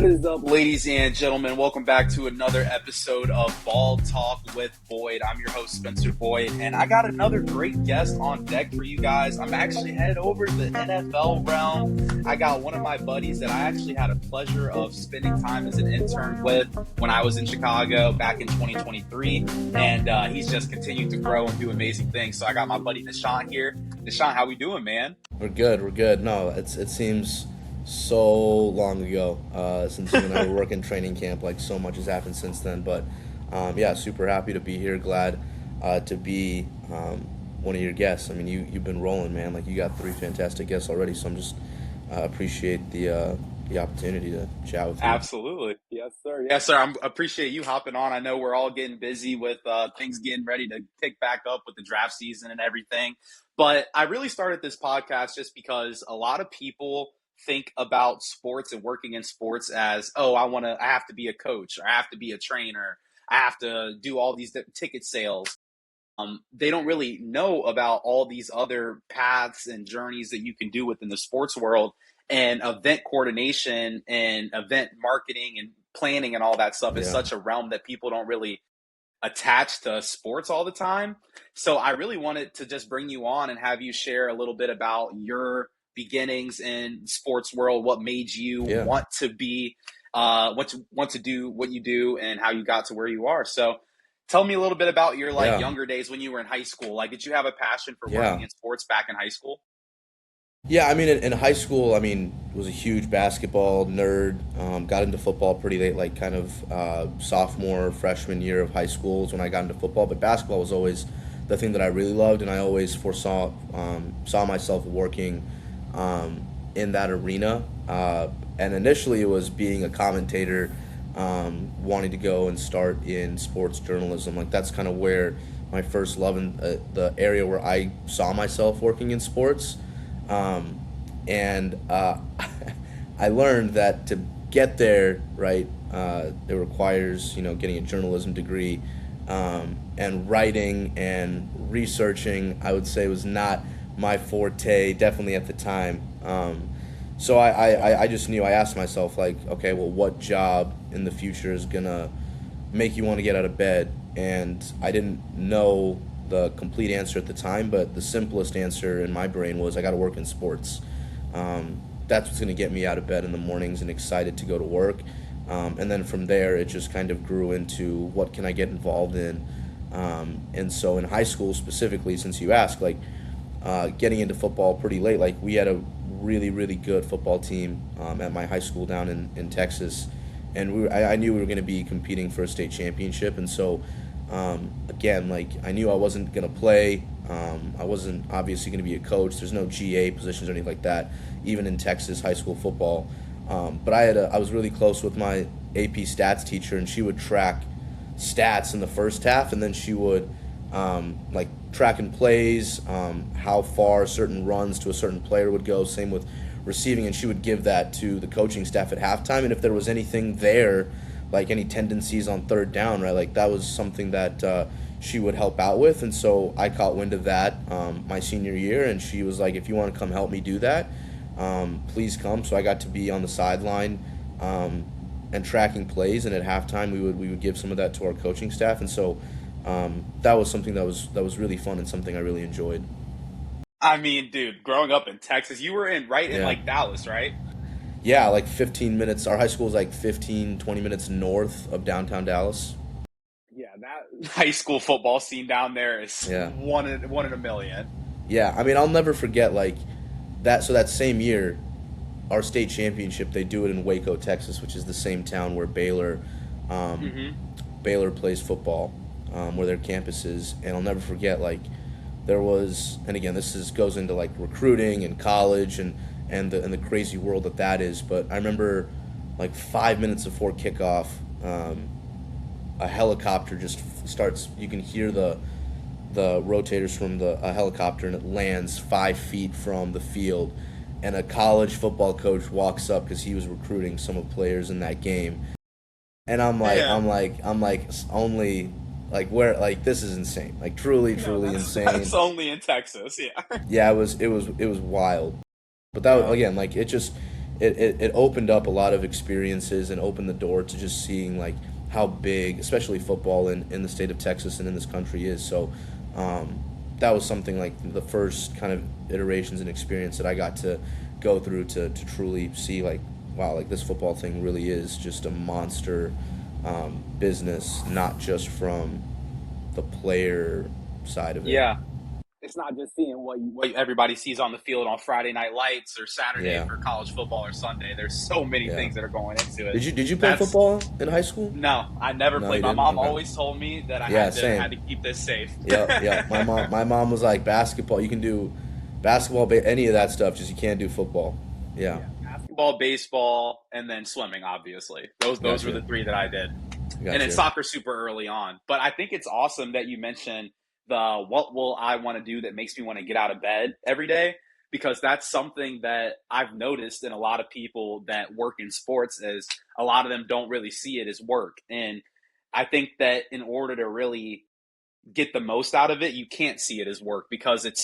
What is up, ladies and gentlemen? Welcome back to another episode of Ball Talk with Boyd. I'm your host, Spencer Boyd, and I got another great guest on deck for you guys. I'm actually headed over to the NFL realm. I got one of my buddies that I actually had a pleasure of spending time as an intern with when I was in Chicago back in 2023, and he's just continued to grow and do amazing things. So I got my buddy Nishant here. Nishant, how we doing, man? We're good. No, it seems so long ago since you and I were working training camp. Like, so much has happened since then. But yeah, super happy to be here. Glad to be one of your guests. I mean, you've been rolling, man. Like, you got 3 fantastic guests already. So I'm just appreciate the opportunity to chat with you. Absolutely. Yes, sir. Yes, sir. I appreciate you hopping on. I know we're all getting busy with things getting ready to pick back up with the draft season and everything. But I really started this podcast just because a lot of people think about sports and working in sports as, oh, I have to be a coach, or I have to be a trainer, I have to do all these ticket sales. They don't really know about all these other paths and journeys that you can do within the sports world, and event coordination and event marketing and planning and all that stuff is such a realm that people don't really attach to sports all the time. So I really wanted to just bring you on and have you share a little bit about your beginnings in sports world, what made you want to be want to do what you do, and how you got to where you are. So tell me a little bit about your younger days when you were in high school. Like, did you have a passion for working in sports back in high school? Yeah, I mean, in high school, I mean, was a huge basketball nerd. Got into football pretty late, like kind of sophomore, freshman year of high school is when I got into football. But basketball was always the thing that I really loved, and I always saw myself working in that arena. And initially it was being a commentator, wanting to go and start in sports journalism. Like, that's kind of where my first love in the area where I saw myself working in sports. And I learned that to get there, right, it requires, getting a journalism degree, and writing and researching, I would say, was not my forte, definitely at the time. So I just knew, I asked myself, like, okay, well, what job in the future is going to make you want to get out of bed? And I didn't know the complete answer at the time, but the simplest answer in my brain was, I got to work in sports. That's what's going to get me out of bed in the mornings and excited to go to work. And then from there, it just kind of grew into, what can I get involved in? And so in high school specifically, since you asked, like, getting into football pretty late, like, we had a really, really good football team at my high school down in Texas. And I knew we were going to be competing for a state championship. And so, again, like, I knew I wasn't going to play. I wasn't obviously going to be a coach. There's no GA positions or anything like that, even in Texas high school football. But I was really close with my AP stats teacher, and she would track stats in the first half, and then she would like tracking plays, how far certain runs to a certain player would go, same with receiving, and she would give that to the coaching staff at halftime. And if there was anything there, like any tendencies on third down, right, like, that was something that she would help out with. And so I caught wind of that my senior year, and she was like, if you want to come help me do that, please come. So I got to be on the sideline and tracking plays, and at halftime we would give some of that to our coaching staff. And so that was something that was really fun and something I really enjoyed. I mean, dude, growing up in Texas, you were in like Dallas, right? Yeah, like 15 minutes. Our high school is like 15, 20 minutes north of downtown Dallas. Yeah, that high school football scene down there is one in a million. Yeah, I mean, I'll never forget, like, that. So that same year, our state championship, they do it in Waco, Texas, which is the same town where Baylor plays football, where their campus is. And I'll never forget, like, there was, and again, goes into like recruiting and college and the crazy world that is. But I remember, like, 5 minutes before kickoff, a helicopter just starts. You can hear the rotators from a helicopter, and it lands 5 feet from the field. And a college football coach walks up because he was recruiting some of the players in that game. And I'm like, only. Like, where, like, this is insane. Like, truly insane. That's only in Texas, yeah. Yeah, it was wild. But that was, again, like, it it opened up a lot of experiences and opened the door to just seeing like how big, especially football in the state of Texas and in this country is. So that was something like the first kind of iterations and experience that I got to go through to truly see like, wow, like this football thing really is just a monster business, not just from the player side of it. Yeah. It's not just seeing what everybody sees on the field on Friday night lights or Saturday Yeah, for college football or Sunday. There's so many yeah. things that are going into it. Did you play That's football in high school? No, I never No, played. you My didn't. mom Okay. always told me that I Yeah, had same. to keep this safe. Yep, yep. My mom was like basketball. You can do basketball, any of that stuff. Just you can't do football. Yeah, Yeah, basketball, baseball, and then swimming. Obviously, those were gotcha, the three that I did, and then gotcha. soccer super early on. But I think it's awesome that you mentioned the what will I want to do that makes me want to get out of bed every day, because that's something that I've noticed in a lot of people that work in sports is a lot of them don't really see it as work. And I think that in order to really get the most out of it, you can't see it as work because it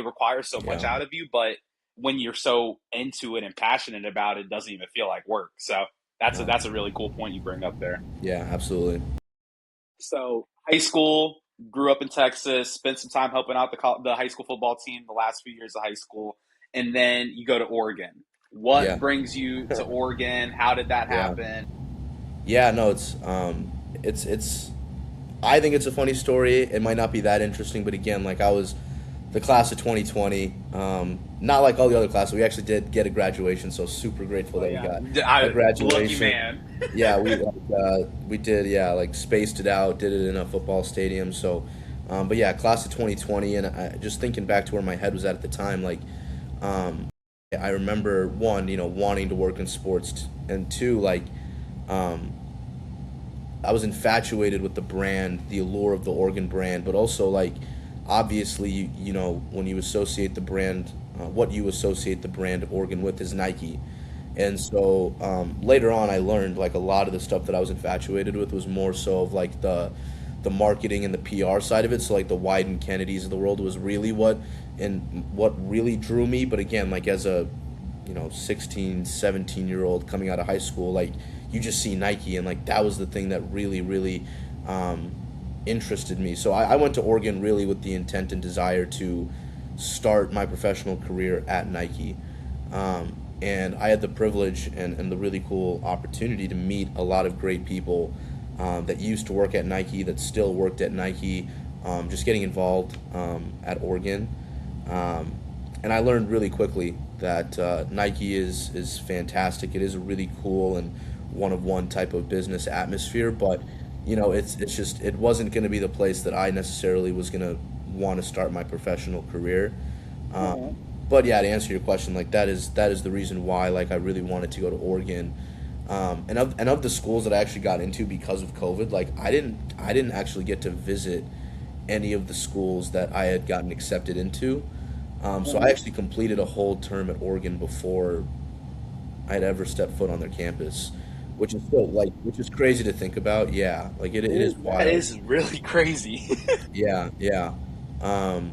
requires so much Yeah, out of you. But when you're so into it and passionate about it, doesn't even feel like work. So no, that's a really cool point you bring up there. yeah, absolutely. So high school, grew up in Texas, spent some time helping out the high school football team the last few years of high school, and then you go to Oregon. What Yeah, brings you to Oregon? How did that yeah, happen? yeah. No, it's. I think it's a funny story. It might not be that interesting, but again, like I was the class of 2020. Not like all the other classes. We actually did get a graduation, so super grateful Oh that we yeah, got a lucky graduation. man. Yeah, we did, yeah, like spaced it out, did it in a football stadium. So, but yeah, class of 2020, and just thinking back to where my head was at the time, like um, I remember one, wanting to work in sports, and two, like um, I was infatuated with the brand, the allure of the Oregon brand, but also like obviously when you associate the brand, what you associate the brand of Oregon with is Nike. And so later on, I learned like a lot of the stuff that I was infatuated with was more so of like the marketing and the PR side of it. So like the Wyden Kennedys of the world was really what really drew me. But again, like as a 16, 17-year old coming out of high school, like you just see Nike, and like that was the thing that really, really um, interested me. So I went to Oregon really with the intent and desire to start my professional career at Nike. And I had the privilege and the really cool opportunity to meet a lot of great people that used to work at Nike, that still worked at Nike, just getting involved at Oregon. Um, and I learned really quickly that Nike is fantastic. It is a really cool and one of one type of business atmosphere, but it's just it wasn't going to be the place that I necessarily was going to want to start my professional career. Um, but yeah, to answer your question, like that is the reason why like I really wanted to go to Oregon. And of the schools that I actually got into because of COVID, like I didn't actually get to visit any of the schools that I had gotten accepted into. So I actually completed a whole term at Oregon before I'd ever stepped foot on their campus, which is crazy to think about. Yeah, like it is That wild. is really crazy. Yeah, yeah. Um,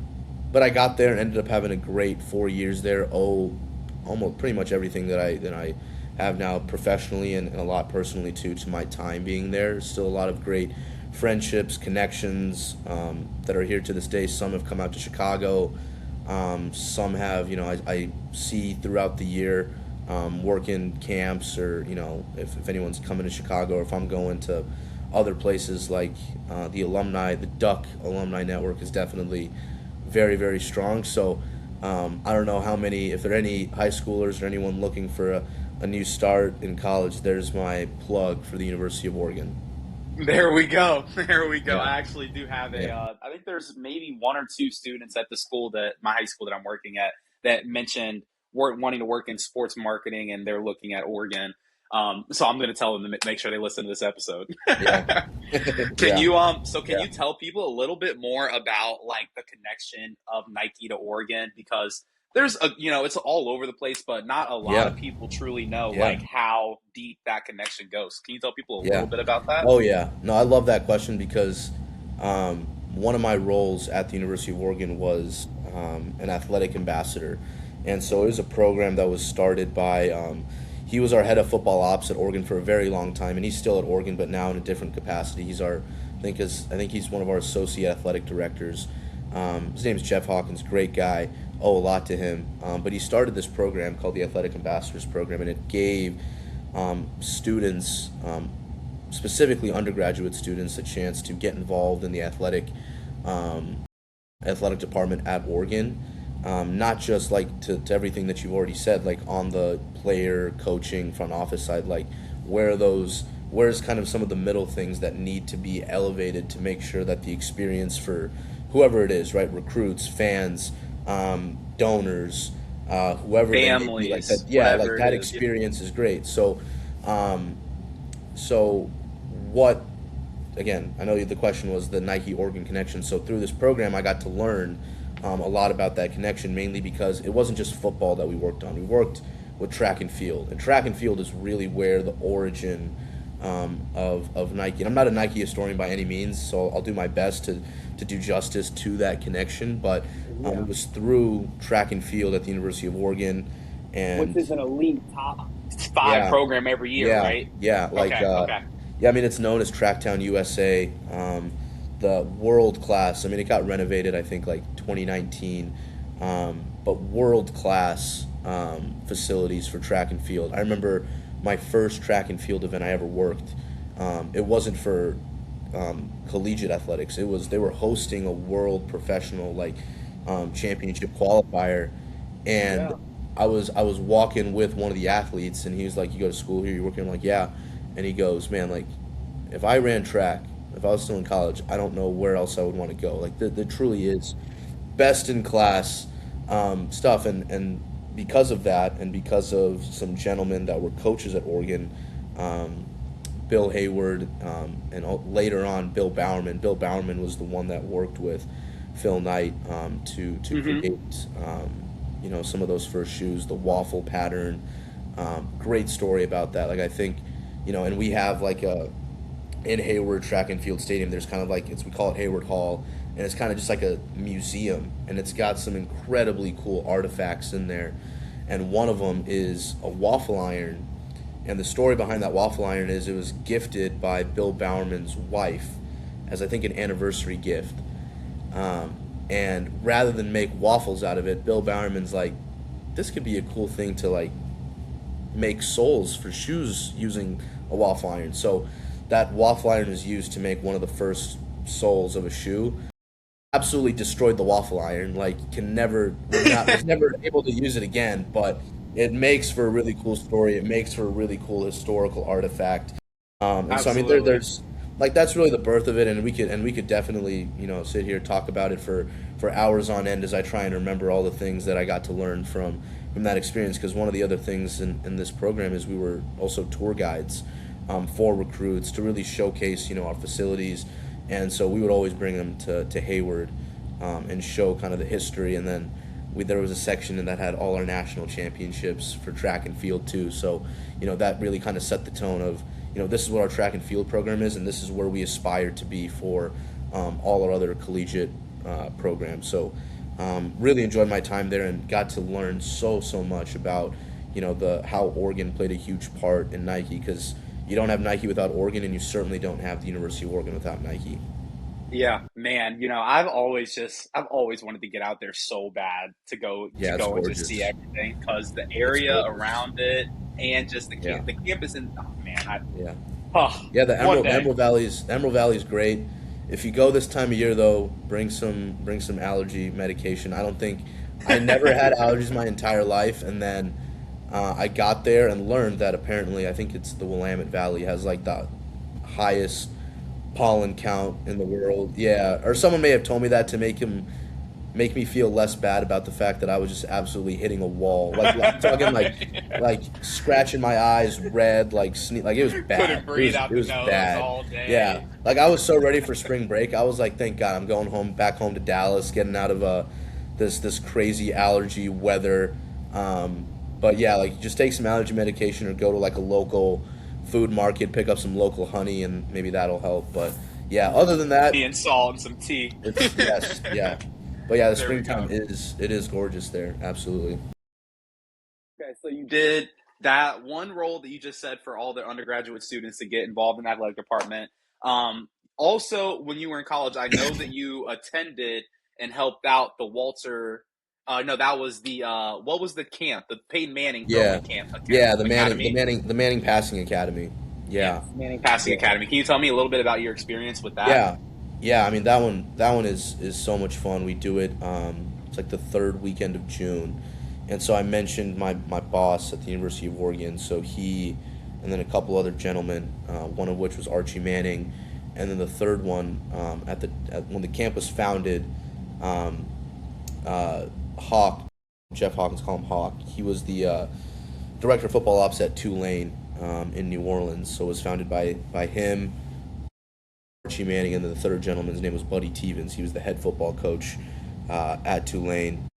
but I got there and ended up having a great 4 years there. Oh, almost pretty much everything that I have now professionally and a lot personally too to my time being there. Still a lot of great friendships, connections that are here to this day. Some have come out to Chicago. Some have, I see throughout the year working camps, or if anyone's coming to Chicago, or if I'm going to other places like the Duck alumni network is definitely very, very strong. So I don't know how many, if there are any high schoolers or anyone looking for a new start in college, there's my plug for the University of Oregon. There we go. There we go. Yeah, I actually do have yeah, I think there's maybe one or two students at my high school that I'm working at, that mentioned wanting to work in sports marketing, and they're looking at Oregon. So I'm going to tell them to make sure they listen to this episode. yeah, Can yeah, can yeah, you tell people a little bit more about like the connection of Nike to Oregon? Because it's all over the place, but not a lot yeah, of people truly know yeah. like how deep that connection goes. Can you tell people a little Yeah. bit about that? Oh yeah. No, I love that question because one of my roles at the University of Oregon was an athletic ambassador, and so it was a program that was started by he was our head of football ops at Oregon for a very long time, and he's still at Oregon, but now in a different capacity. I think he's one of our associate athletic directors. His name's Jeff Hawkins, great guy. Owe a lot to him. But he started this program called the Athletic Ambassadors Program, and it gave students, specifically undergraduate students, a chance to get involved in the athletic department at Oregon. Not just like to everything that you've already said, like on the player, coaching, front office side, like where's kind of some of the middle things that need to be elevated to make sure that the experience for whoever it is, right, recruits, fans, donors, whoever they may be, Families, like that, yeah, like whatever it that is. experience is great. Um, so what? Again, I know the question was the Nike Oregon connection. So through this program, I got to learn a lot about that connection, mainly because it wasn't just football that we worked on. We worked with track and field, and track and field is really where the origin of Nike. And I'm not a Nike historian by any means, so I'll do my best to do justice to that connection. But Yeah. it was through track and field at the University of Oregon, Which and is an elite top. Five yeah, program every year, yeah, right? yeah, like Okay, okay. yeah. I mean, it's known as Tracktown USA. The world class. I mean, it got renovated, I think, like 2019. But world class facilities for track and field. I remember my first track and field event I ever worked. It wasn't for collegiate athletics. They were hosting a world professional like championship qualifier, and Yeah. I was walking with one of the athletes, and he was like, "You go to school here? You work here?" I'm like, "Yeah," and he goes, "Man, like if I ran track, if I was still in college, I don't know where else I would want to go. Like there truly is best in class stuff." And because of that, and because of some gentlemen that were coaches at Oregon, um, Bill Hayward, and later on Bill Bowerman. Bill Bowerman was the one that worked with Phil Knight to Hmm. create some of those first shoes, the waffle pattern. Great story about that. Like I think, and we have like a in Hayward Track and Field Stadium. There's kind of like we call it Hayward Hall, and it's kind of just like a museum, and it's got some incredibly cool artifacts in there. And one of them is a waffle iron, and the story behind that waffle iron is it was gifted by Bill Bowerman's wife as I think an anniversary gift. Um, and rather than make waffles out of it, Bill Bowerman's like, this could be a cool thing to like make soles for shoes using a waffle iron. So that waffle iron is used to make one of the first soles of a shoe. Absolutely destroyed the waffle iron. Like can never was never able to use it again. But it makes for a really cool story. It makes for a really cool historical artifact. And so I mean Absolutely. there's like that's really the birth of it, and we could definitely sit here talk about it for hours on end as I try and remember all the things that I got to learn from that experience. Because one of the other things in this program is we were also tour guides for recruits to really showcase our facilities, and so we would always bring them to Hayward and show kind of the history, and then there was a section that had all our national championships for track and field too. So that really kind of set the tone of this is what our track and field program is, and this is where we aspire to be for all our other collegiate programs. So really enjoyed my time there and got to learn so much about the how Oregon played a huge part in Nike, because you don't have Nike without Oregon, and you certainly don't have the University of Oregon without Nike. Yeah, man, I've always wanted to get out there so bad to Yeah, it's go and just see gorgeous. everything because the It's area gorgeous. around it and just Yeah, the campus and oh man, yeah. oh Yeah, the one day. Emerald Valley's great. If you go this time of year though, bring some allergy medication. I never had allergies my entire life, and then I got there and learned that apparently I think it's the Willamette Valley has like the highest pollen count in the world. Yeah, or someone may have told me that to make me feel less bad about the fact that I was just absolutely hitting a wall. Like talking like scratching my eyes red, like like it was Couldn't bad. breathe It out the was nose bad. all Yeah, day. like I was so ready for spring break. I was like, thank God I'm going home, back home to Dallas, getting out of this crazy allergy weather. But yeah, like just take some allergy medication or go to like a local food market, pick up some local honey, and maybe that'll help. But yeah, other than that, Tea and salt and some tea. it's yes, yeah. But yeah, the There we springtime go. is it is gorgeous there. Absolutely. Okay, so you Did that one role that you just said for all the undergraduate students to get involved in the athletic department. Also, when you were in college, I know that you attended and helped out the Walter. No, that was the what was the camp? The Peyton Manning Yeah, throwing camp yeah, academy. The Manning Passing Academy. Yeah, Yeah, Manning Passing yeah, Academy. Can you tell me a little bit about your experience with that? yeah, yeah. I mean that one is so much fun. We do it. It's like the third weekend of June, and so I mentioned my boss at the University of Oregon. So he, and then a couple other gentlemen, one of which was Archie Manning, and then the third one when the camp was founded, um, Hawk, Jeff Hawkins, call him Hawk. He was the director of football ops at Tulane in New Orleans. So it was founded by him, Archie Manning, and then the third gentleman's name was Buddy Tevens. He was the head football coach at Tulane.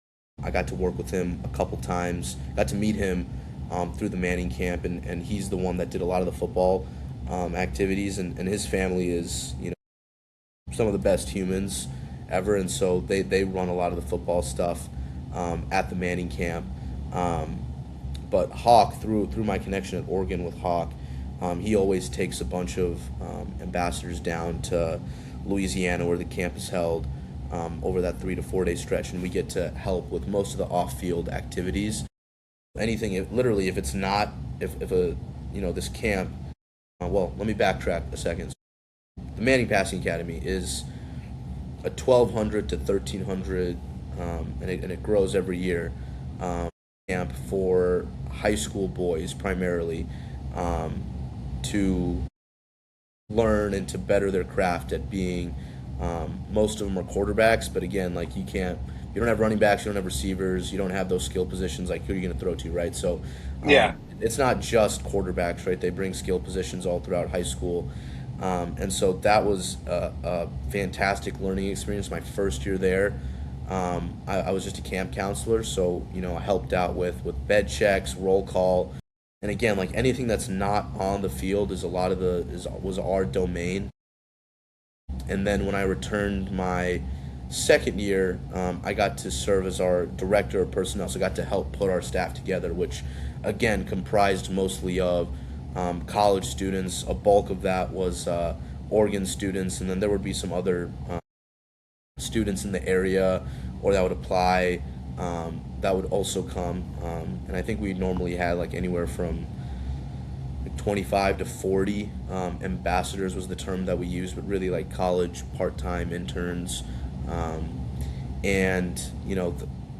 I got to work with him a couple times. Got to meet him through the Manning camp, and he's the one that did a lot of the football activities. And his family is, some of the best humans ever, and so they run a lot of the football stuff at the Manning camp. But Hawk, through my connection at Oregon with Hawk, he always takes a bunch of ambassadors down to Louisiana where the camp is held over that 3 to 4 day stretch, and we get to help with most of the off-field activities. Anything, literally, if it's not, if a, this camp, well, let me backtrack a second. The Manning Passing Academy is a 1,200 to 1,300, and it grows every year, camp for high school boys primarily, to learn and to better their craft at being. Most of them are quarterbacks, but again, like you don't have running backs, you don't have receivers, you don't have those skill positions. Like who are you going to throw to, right? So, Yeah. it's not just quarterbacks, right? They bring skill positions all throughout high school. And so that was a fantastic learning experience. My first year there, I was just a camp counselor, so I helped out with bed checks, roll call, and again, like anything that's not on the field was our domain. And then when I returned my second year, I got to serve as our director of personnel, so I got to help put our staff together, which again comprised mostly of college students. A bulk of that was Oregon students, and then there would be some other students in the area or that would apply that would also come. And I think we normally had like anywhere from 25 to 40 ambassadors was the term that we used, but really like college part-time interns. And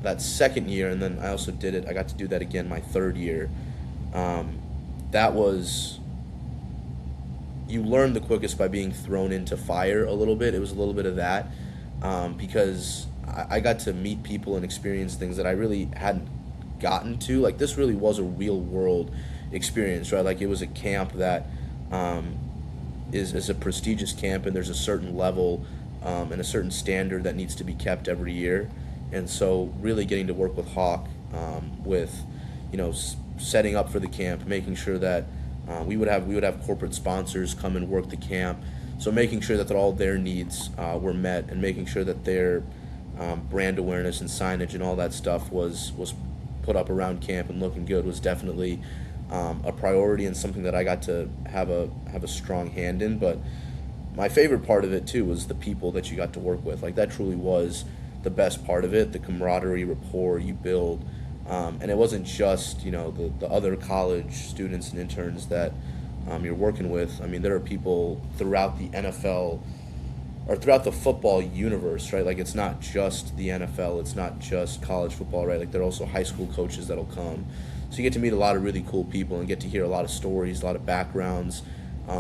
that second year, and then I also I got to do that again my third year. That was, you learn the quickest by being thrown into fire a little bit. It was a little bit of that, because I got to meet people and experience things that I really hadn't gotten to. Like this really was a real world experience, right? Like it was a camp that is a prestigious camp, and there's a certain level and a certain standard that needs to be kept every year. And so really getting to work with Hawk with setting up for the camp, making sure that we would have corporate sponsors come and work the camp, so making sure that all their needs were met, and making sure that their brand awareness and signage and all that stuff was put up around camp and looking good was definitely a priority, and something that I got to have a strong hand in. But my favorite part of it too was the people that you got to work with. Like that truly was the best part of it, the camaraderie, rapport you build. And it wasn't just the other college students and interns that you're working with. I mean, there are people throughout the NFL or throughout the football universe, right? Like it's not just the NFL, it's not just college football, right? Like there are also high school coaches that'll come. So you get to meet a lot of really cool people and get to hear a lot of stories, a lot of backgrounds.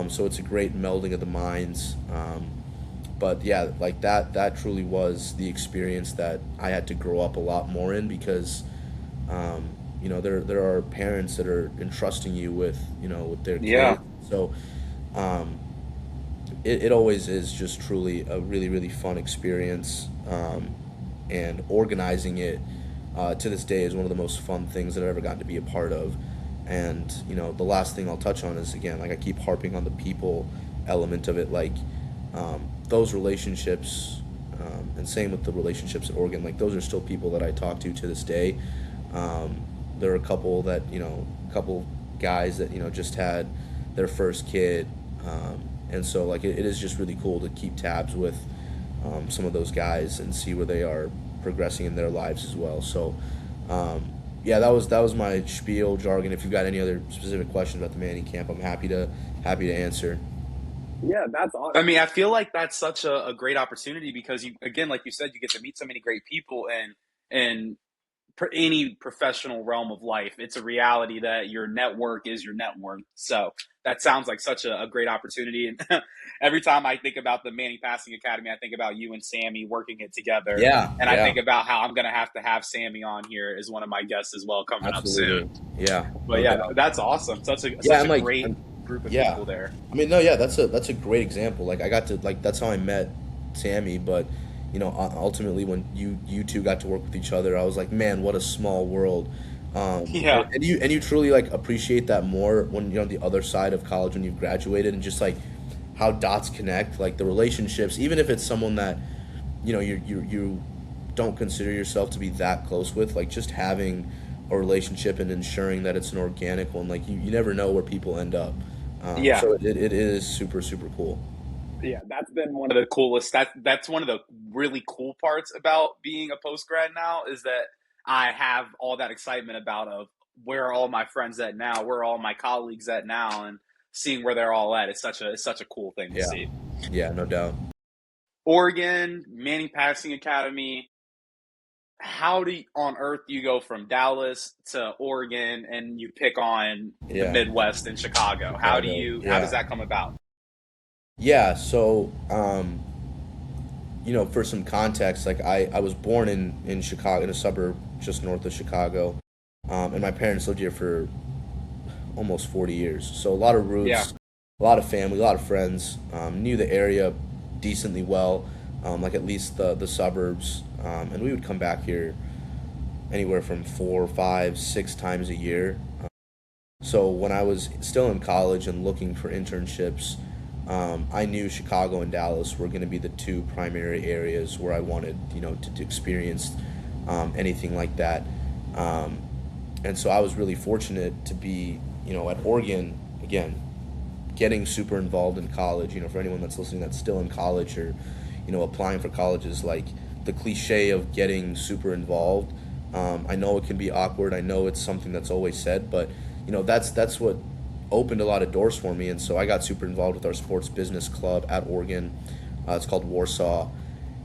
So it's a great melding of the minds. But yeah, like that truly was the experience that I had to grow up a lot more in, because there are parents that are entrusting you with their kids. Yeah. So it always is just truly a really, really fun experience, and organizing it to this day is one of the most fun things that I've ever gotten to be a part of. And the last thing I'll touch on is, again, like I keep harping on the people element of it, like those relationships, and same with the relationships at Oregon, like those are still people that I talk to this day. there are a couple that, a couple guys that, just had their first kid. And so like it is just really cool to keep tabs with some of those guys and see where they are progressing in their lives as well. So yeah, that was my spiel jargon. If you've got any other specific questions about the Manning camp, I'm happy to answer. Yeah, that's awesome. I mean, I feel like that's such a great opportunity because you, again, like you said, you get to meet so many great people, and any professional realm of life, it's a reality that your network is your net worth. So that sounds like such a great opportunity. And every time I think about the Manning Passing Academy, I think about you and Sammy working it together. Yeah, And I yeah, think about how I'm going to have Sammy on here as one of my guests as well coming up soon. absolutely. Yeah, But no yeah, doubt. that's awesome. Such a Yeah, such and a like, great group of yeah, people there. I mean, no, yeah, that's a great example. Like I got to like that's how I met Sammy, but ultimately when you two got to work with each other, I was like, man, what a small world. Yeah. And you truly like appreciate that more when you're on the other side of college when you've graduated and just like how dots connect, like the relationships, even if it's someone that you don't consider yourself to be that close with, like just having a relationship and ensuring that it's an organic one, like you never know where people end up. Yeah. So it is super super cool. Yeah, that's been one of the coolest. That's one of the really cool parts about being a post grad now is that I have all that excitement about of where are all my friends at now, where are all my colleagues at now, and seeing where they're all at. It's such a cool thing to Yeah, see. yeah, no doubt. Oregon Manning Passing Academy. How on earth do you go from Dallas to Oregon and you pick on the Yeah, Midwest and Chicago? Chicago. How does Yeah, that come about? yeah. So for some context, like I was born in Chicago, in a suburb just north of Chicago, and my parents lived here for almost 40 years. So a lot of Yeah. roots, a lot of family, a lot of friends. Knew the area decently well, like at least the suburbs, and we would come back here anywhere from 4, 5, 6 times a year. So when I was still in college and looking for internships, I knew Chicago and Dallas were going to be the two primary areas where I wanted, to experience anything like that. Um, and so I was really fortunate to be, at Oregon again, getting super involved in college. For anyone that's listening that's still in college or, applying for colleges, like the cliche of getting super involved. I know it can be awkward. I know it's something that's always said, but that's what opened a lot of doors for me. And so I got super involved with our sports business club at Oregon. It's called Warsaw.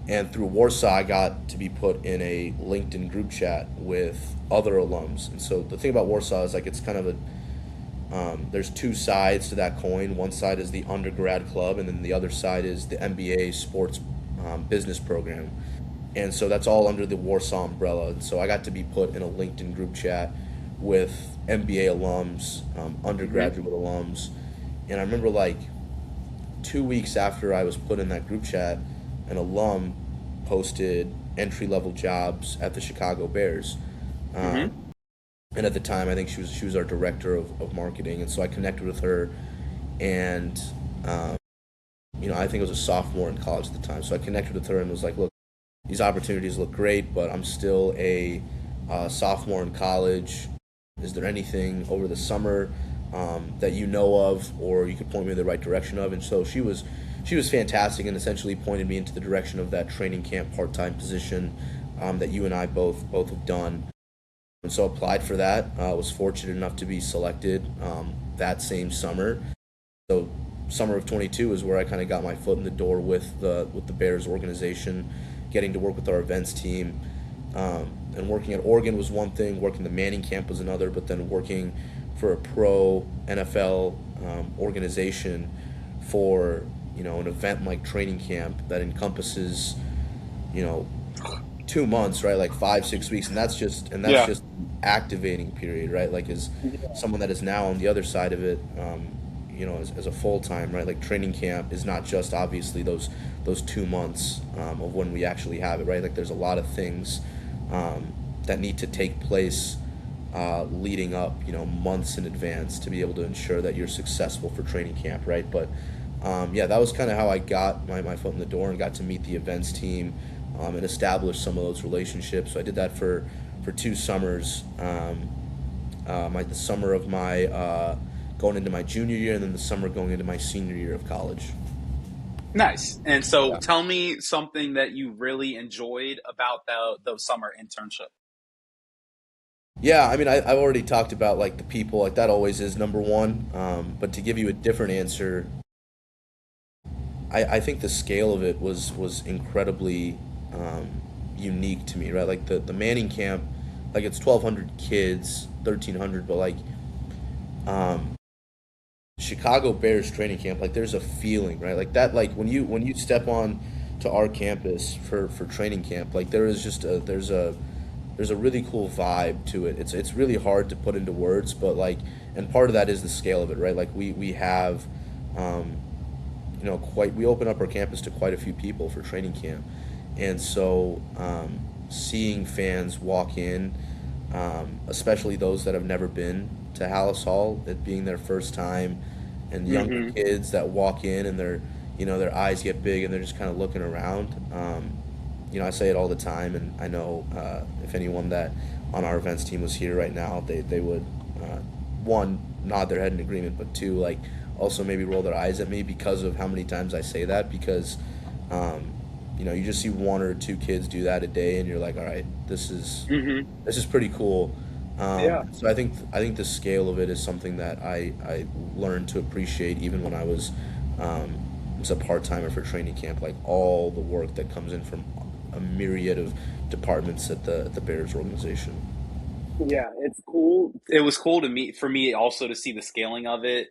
And through Warsaw, I got to be put in a LinkedIn group chat with other alums. And so the thing about Warsaw is like it's kind of there's two sides to that coin. One side is the undergrad club, and then the other side is the MBA sports business program. And so that's all under the Warsaw umbrella. And so I got to be put in a LinkedIn group chat with MBA alums, Hmm. undergraduate alums. And I remember like 2 weeks after I was put in that group chat, an alum posted entry level jobs at the Chicago Bears. Hmm. And at the time, I think she was our director of marketing. And so I connected with her, and um, I think it was a sophomore in college at the time. So I connected with her and was like, look, these opportunities look great, but I'm still a sophomore in college. Is there anything over the summer that you know of, or you could point me in the right direction of? And so she was fantastic and essentially pointed me into the direction of that training camp part time position that you and I both have done. And so applied for that. Was fortunate enough to be selected that same summer. So summer of 22 is where I kind of got my foot in the door with the Bears organization, getting to work with our events team. And working at Oregon was one thing, working the Manning camp was another, but then working for a pro NFL organization for an event like training camp that encompasses you know 2 months, right? Like 5, 6 weeks, and that's Yeah. just activating period, right? Like as someone that is now on the other side of it, as a full time, right? Like training camp is not just obviously those 2 months of when we actually have it, right? Like there's a lot of things that need to take place leading up, months in advance to be able to ensure that you're successful for training camp, right? But yeah, that was kind of how I got my foot in the door and got to meet the events team and establish some of those relationships. So I did that for 2 summers, the summer of my going into my junior year, and then the summer going into my senior year of college. Nice. And so Yeah. tell me something that you really enjoyed about those summer internship. Yeah, I mean, I've already talked about like the people, like that always is number one. But to give you a different answer, I think the scale of it was incredibly unique to me, right? Like the Manning camp, like it's 1,200 kids, 1,300, but like um, Chicago Bears training camp, like there's a feeling, right? Like that, like when you step on to our campus for training camp, like there is just there's a really cool vibe to it. It's really hard to put into words, but like, and part of that is the scale of it, right? Like we have, um, quite we open up our campus to quite a few people for training camp, and so seeing fans walk in, especially those that have never been to Hallis Hall, it being their first time, and younger Hmm. kids that walk in and their eyes get big and they're just kind of looking around. I say it all the time, and I know if anyone that on our events team was here right now, they would one nod their head in agreement, but two, like also maybe roll their eyes at me because of how many times I say that. Because um, you just see one or two kids do that a day, and you're like, all right, Hmm. this is pretty cool. Yeah. So I think the scale of it is something that I learned to appreciate even when I um, was a part timer for training camp. Like all the work that comes in from a myriad of departments at the Bears organization. Yeah, it's cool. It was cool to me for me also to see the scaling of it.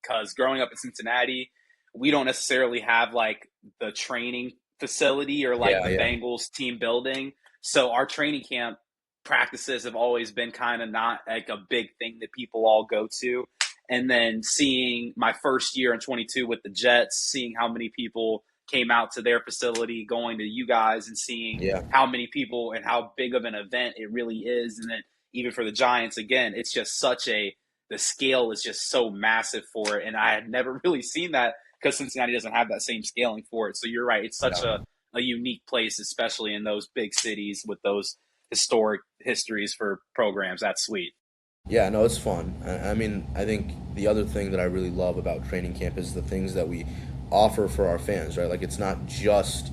Because growing up in Cincinnati, we don't necessarily have like the training facility or like Yeah, the yeah, Bengals team building. So our training camp practices have always been kind of not like a big thing that people all go to. And then seeing my first year in 22 with the Jets, seeing how many people came out to their facility, going to you guys and seeing yeah, how many people and how big of an event it really is. And then even for the Giants, again, it's just the scale is just so massive for it. And I had never really seen that because Cincinnati doesn't have that same scaling for it. So you're right. It's such yeah. a unique place, especially in those big cities with those historic histories for programs. That's sweet. Yeah, no, it's fun. I mean, I think the other thing that I really love about training camp is the things that we offer for our fans, right? Like, it's not just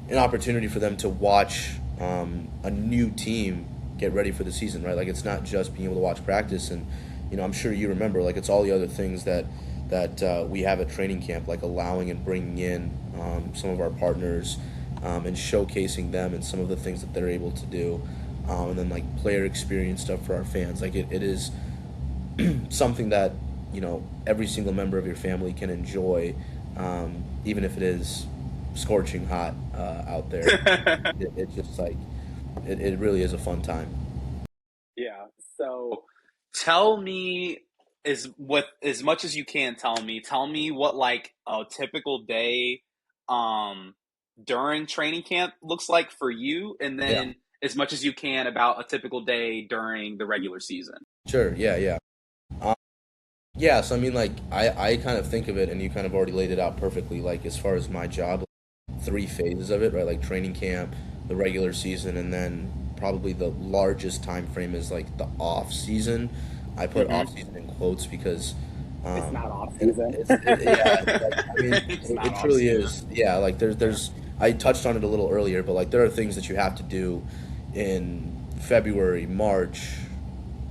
an opportunity for them to watch a new team get ready for the season, right? Like, it's not just being able to watch practice, and I'm sure you remember, like, it's all the other things that we have at training camp, like allowing and bringing in some of our partners and showcasing them and some of the things that they're able to do, and then like player experience stuff for our fans. Like it is something that every single member of your family can enjoy, even if it is scorching hot out there. It's just like it really is a fun time. Yeah. So tell me is with as much as you can tell me what like a typical day um during training camp looks like for you and Yeah, then as much as you can about a typical day during the regular season. sure. Yeah, yeah. Um, yeah, so I mean, like, I kind of think of it, and you kind of already laid it out perfectly. Like, as far as my job, three phases of it, right? Like training camp, the regular season, and then probably the largest time frame is like the off season. I put off Mhm. season in quotes because, It's not off season. yeah, like I mean, It's it, not it off truly season. is. Yeah, like there's I touched on it a little earlier, but like there are things that you have to do in February, March,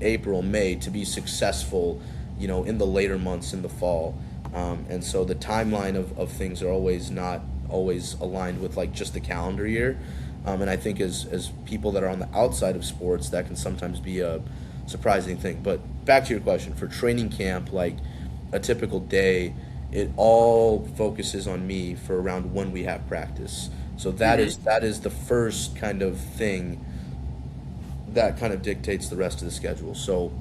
April, May to be successful, in the later months in the fall. And so the timeline of things are always not always aligned with like just the calendar year. And I think as people that are on the outside of sports, that can sometimes be a surprising thing. But back to your question, for training camp, like a typical day, it all focuses on me for around when we have practice. So that Mhm. is that is the first kind of thing that kind of dictates the rest of the schedule. So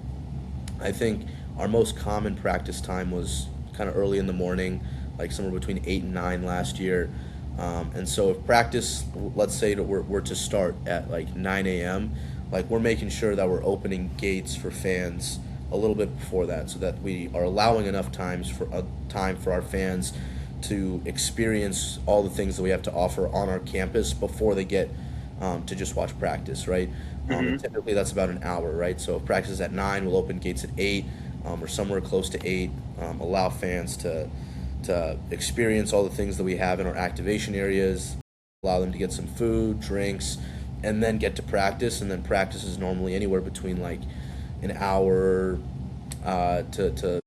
I think our most common practice time was kind of early in the morning, like somewhere between 8 and 9 last year. And so if practice, let's say that we're to start at like 9 a.m., like we're making sure that we're opening gates for fans a little bit before that, so that we are allowing enough time for our fans to experience all the things that we have to offer on our campus before they get to just watch practice, right? And Hmm. typically that's about an hour, right? So if practice is at 9, we'll open gates at 8, or somewhere close to 8. Allow fans to experience all the things that we have in our activation areas. Allow them to get some food, drinks, and then get to practice. And then practice is normally anywhere between like an hour to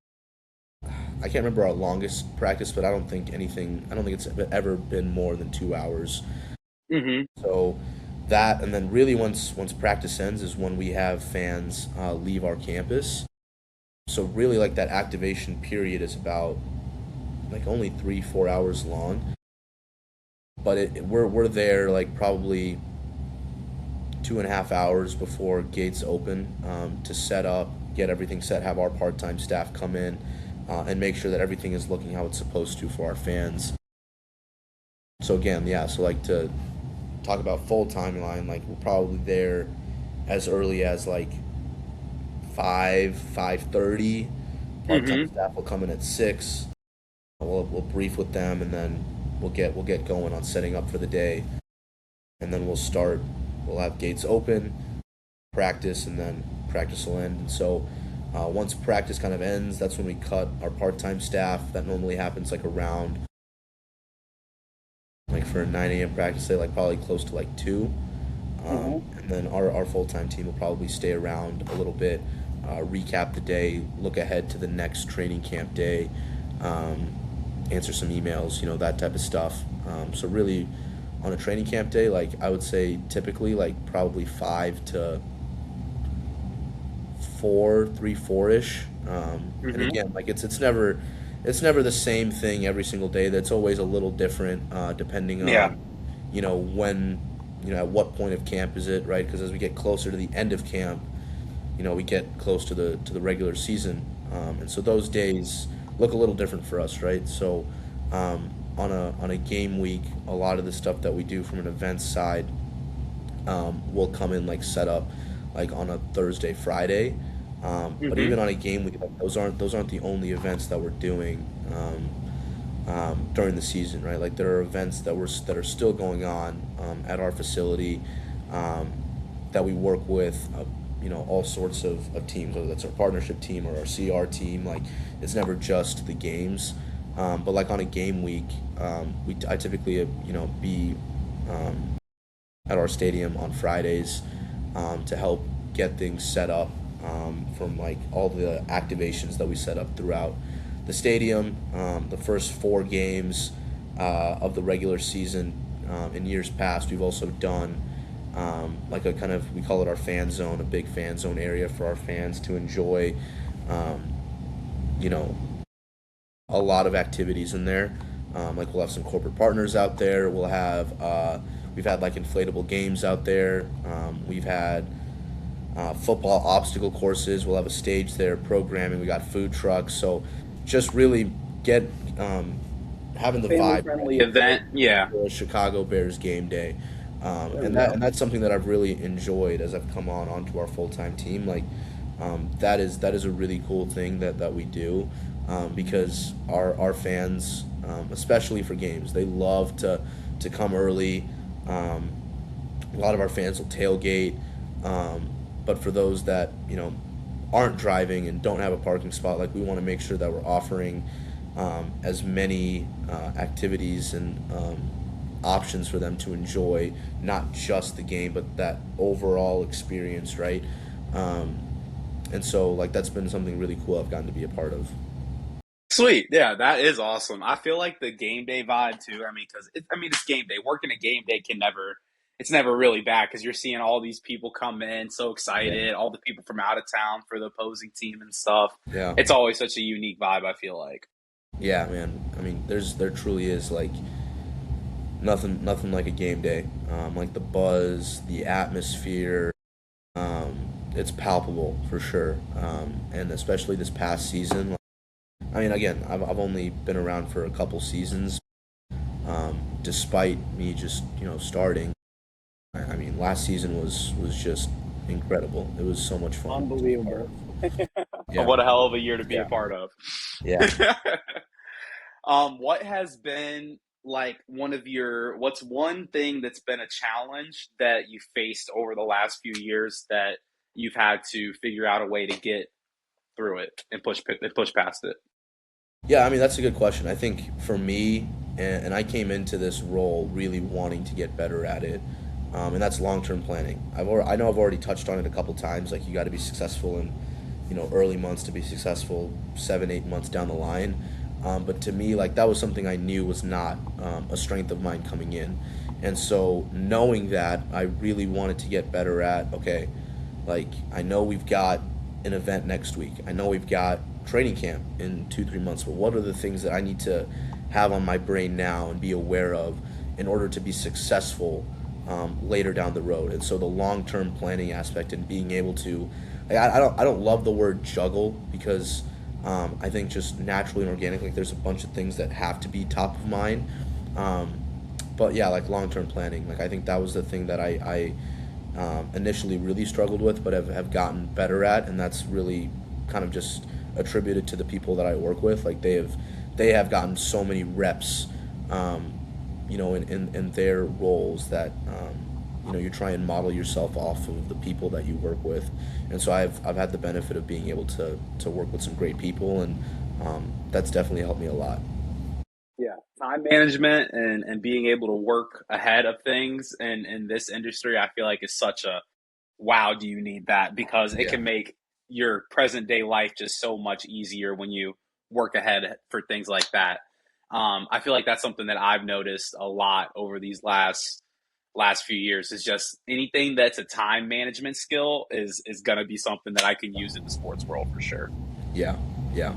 I can't remember our longest practice, but I don't think it's ever been more than 2 hours. Hmm. So that, and then really once practice ends is when we have fans leave our campus. So really, like that activation period is about like only 3-4 hours long, but we're there like probably 2.5 hours before gates open, to set up, get everything set, have our part-time staff come in, and make sure that everything is looking how it's supposed to for our fans. So again, yeah, so like to talk about full timeline, like we're probably there as early as like 5:30. Part-time Hmm. staff will come in at 6. We'll brief with them, and then we'll get going on setting up for the day, and then we'll start. We'll have gates open, practice, and then practice will end. And so once practice kind of ends, that's when we cut our part-time staff. That normally happens like around, like for a 9 a.m. practice day, like probably close to like 2. Hmm. And then our full-time team will probably stay around a little bit, recap the day, look ahead to the next training camp day, um, answer some emails, that type of stuff. So really, on a training camp day, like I would say typically like probably 5 to 4, 3, 4 ish. And Hmm. again, like it's never the same thing every single day. That's always a little different, depending Yeah. on, when, at what point of camp is it, right? Because as we get closer to the end of camp, we get close to the regular season, and so those days look a little different for us, right? So, on a game week, a lot of the stuff that we do from an events side, will come in like set up like on a Thursday, Friday. But Hmm. even on a game week, like those aren't the only events that we're doing, during the season, right? Like there are events that are still going on, at our facility, um, that we work with, all sorts of teams, whether that's our partnership team or our CR team. Like it's never just the games, but like on a game week, I typically, be at our stadium on Fridays, to help get things set up, from like all the activations that we set up throughout the stadium. The first 4 games of the regular season, in years past, we've also done, like a kind of, we call it our fan zone, a big fan zone area for our fans to enjoy, um, you know, a lot of activities in there. Like we'll have some corporate partners out there. We've had like inflatable games out there. We've had football obstacle courses. We'll have a stage there, programming. We got food trucks. So just really get, having the Family vibe, friendly right, event. Yeah. for a Chicago Bears game day. There we And go. that's something that I've really enjoyed as I've come onto our full time team. Like, that is a really cool thing that we do, because our fans, especially for games, they love to come early. Um, a lot of our fans will tailgate, but for those that aren't driving and don't have a parking spot, like we want to make sure that we're offering, as many activities and, options for them to enjoy, not just the game, but that overall experience, right? Um, and so, like, that's been something really cool I've gotten to be a part of. Sweet. Yeah, that is awesome. I feel like the game day vibe too. I mean, it's game day. Working a game day it's never really bad because you're seeing all these people come in so Yeah. excited, all the people from out of town for the opposing team and stuff. Yeah. It's always such a unique vibe, I feel like. Yeah, man. I mean, there truly is like nothing like a game day. Like the buzz, the atmosphere, it's palpable for sure. And especially this past season. I mean, again, I've only been around for a couple seasons, despite me just starting. I mean, last season was just incredible. It was so much fun to be a part Unbelievable. of. Yeah, What a hell of a year to be a yeah, part of. yeah. What has been like what's one thing that's been a challenge that you faced over the last few years that you've had to figure out a way to get through it and push past it? Yeah, I mean that's a good question. I think for me, and I came into this role really wanting to get better at it, and that's long-term planning. I know I've already touched on it a couple times. Like you got to be successful in, early months to be successful 7, 8 months down the line. But to me, like that was something I knew was not a strength of mine coming in, and so knowing that, I really wanted to get better at. Okay, like I know we've got an event next week. I know we've got training camp in 2, 3 months. But what are the things that I need to have on my brain now and be aware of in order to be successful later down the road? And so the long term planning aspect and being able to, like, I don't love the word juggle because I think just naturally and organically there's a bunch of things that have to be top of mind. Um, but yeah, like long term planning, like I think that was the thing that I initially really struggled with, but have gotten better at, and that's really kind of just attributed to the people that I work with. Like they have gotten so many reps, in their roles that you try and model yourself off of the people that you work with, and so I've had the benefit of being able to work with some great people, and that's definitely helped me a lot. Yeah, time management and being able to work ahead of things in this industry, I feel like is such a wow, do you need that? Because it Yeah. can make your present day life just so much easier when you work ahead for things like that. I feel like that's something that I've noticed a lot over these last few years is just anything that's a time management skill is going to be something that I can use in the sports world for sure. Yeah. Yeah.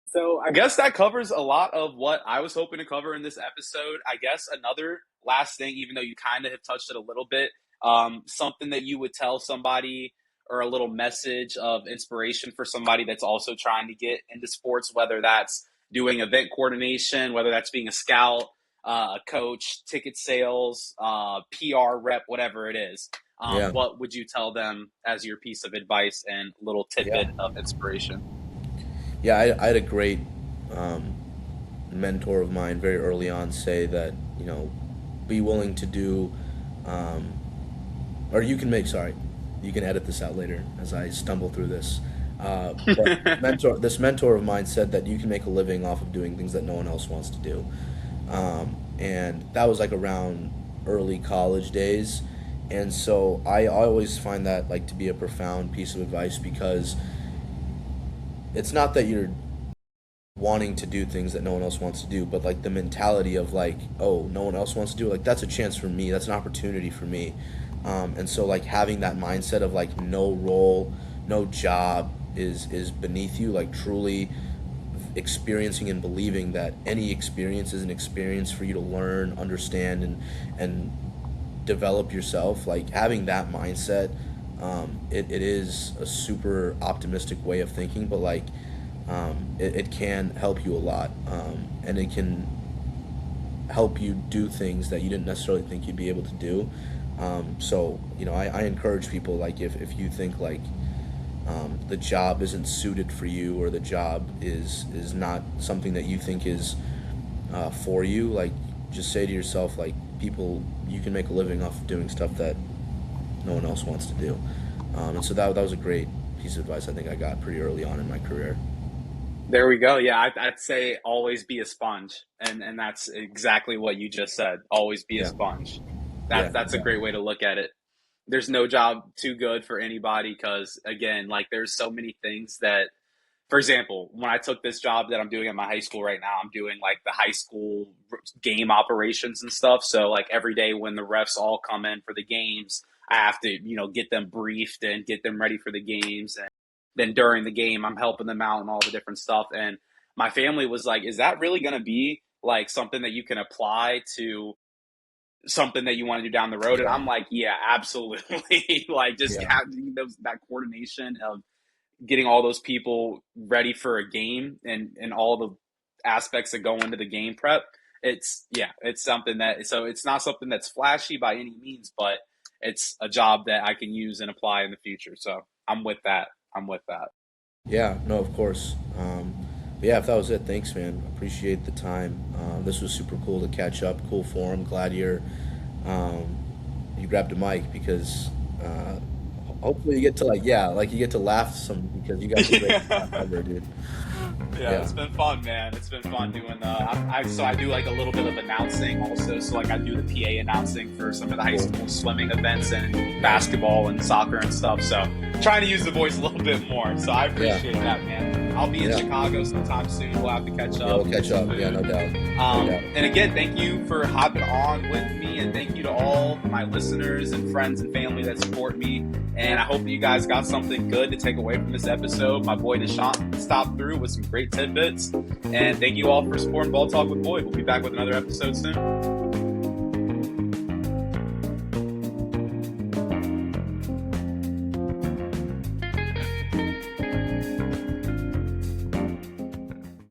So I guess that covers a lot of what I was hoping to cover in this episode. I guess another last thing, even though you kind of have touched it a little bit, something that you would tell somebody or a little message of inspiration for somebody that's also trying to get into sports, whether that's doing event coordination, whether that's being a scout, a coach, ticket sales, PR rep, whatever it is. Yeah. What would you tell them as your piece of advice and little Yeah. tidbit of inspiration? Yeah, I had a great um, mentor of mine very early on say that, be willing to do, um, or you can make, sorry, you can edit this out later as I stumble through this. But this mentor of mine said that you can make a living off of doing things that no one else wants to do. And that was like around early college days. And so I always find that like to be a profound piece of advice because it's not that you're wanting to do things that no one else wants to do, but like the mentality of like, oh, no one else wants to do it, like that's a chance for me, that's an opportunity for me. And so like having that mindset of like no role, no job is beneath you, like truly experiencing and believing that any experience is an experience for you to learn, understand, and develop yourself. Like having that mindset, it is a super optimistic way of thinking, but like it can help you a lot, and it can help you do things that you didn't necessarily think you'd be able to do. So I encourage people, like if you think like the job isn't suited for you, or the job is not something that you think is for you, like just say to yourself like, people, you can make a living off of doing stuff that no one else wants to do. And so that was a great piece of advice I think I got pretty early on in my career. There we go. Yeah, I'd say always be a sponge, and that's exactly what you just said. Always be a Yeah. sponge. Yeah. That's a great way to look at it. There's no job too good for anybody because again, like there's so many things that, for example, when I took this job that I'm doing at my high school right now, I'm doing like the high school game operations and stuff. So like every day when the refs all come in for the games, I have to, get them briefed and get them ready for the games. And then during the game, I'm helping them out and all the different stuff. And my family was like, is that really going to be like something that you can apply to something that you want to do down the road? And Yeah. I'm like, yeah, absolutely. Like just Yeah. having that coordination of getting all those people ready for a game and all the aspects that go into the game prep. It's something that, so it's not something that's flashy by any means, but it's a job that I can use and apply in the future. So I'm with that. I'm with that. Yeah, no, of course. Yeah, if that was it, thanks, man. Appreciate the time. This was super cool to catch up. Cool forum. Glad um, you grabbed a mic because hopefully you get to you get to laugh some because you got the greatest laugh Yeah. ever, dude. Yeah, Yeah, it's been fun, man. It's been fun doing I do like a little bit of announcing also. So like I do the PA announcing for some of the high cool. school swimming events and Nice. basketball and soccer and stuff. So trying to use the voice a little bit more. So I Yeah, appreciate that, man. I'll be in yeah, Chicago sometime soon. We'll have to catch yeah. up We'll and get catch some up. Yeah, no food. doubt, no doubt. And again, thank you for hopping on with me, and thank you to all my listeners and friends and family that support me. And I hope that you guys got something good to take away from this episode. My boy Nishant stopped through with some great tidbits. And thank you all for supporting Ball Talk with Boyd. We'll be back with another episode soon.